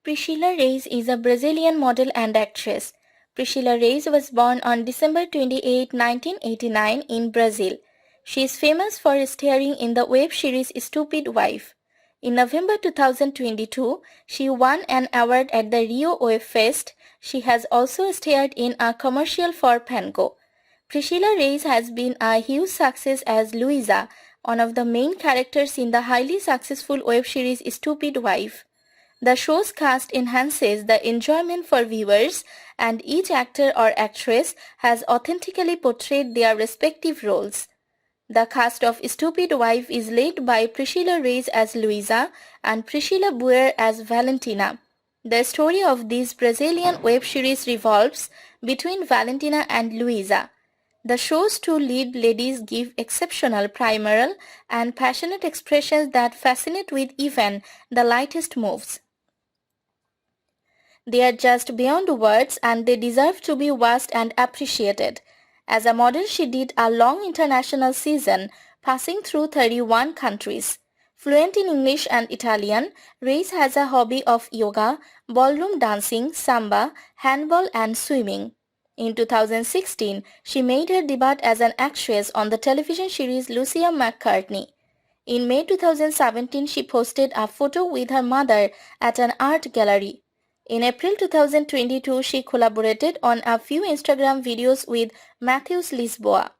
Priscila Reis is a Brazilian model and actress. Priscila Reis was born on December 28, 1989 in Brazil. She is famous for starring in the web series Stupid Wife. In November 2022, she won an award at the Rio Webfest. She has also starred in a commercial for Panco. Priscila Reis has been a huge success as Luiza, one of the main characters in the highly successful web series Stupid Wife. The show's cast enhances the enjoyment for viewers, and each actor or actress has authentically portrayed their respective roles. The cast of Stupid Wife is led by Priscila Reis as Luiza and Priscila Buer as Valentina. The story of this Brazilian web series revolves between Valentina and Luiza. The show's two lead ladies give exceptional primal and passionate expressions that fascinate with even the lightest moves. They are just beyond words and they deserve to be watched and appreciated. As a model, she did a long international season, passing through 31 countries. Fluent in English and Italian, Reis has a hobby of yoga, ballroom dancing, samba, handball and swimming. In 2016, she made her debut as an actress on the television series Lucia McCartney. In May 2017, she posted a photo with her mother at an art gallery. In April 2022, she collaborated on a few Instagram videos with Matheus Lisboa.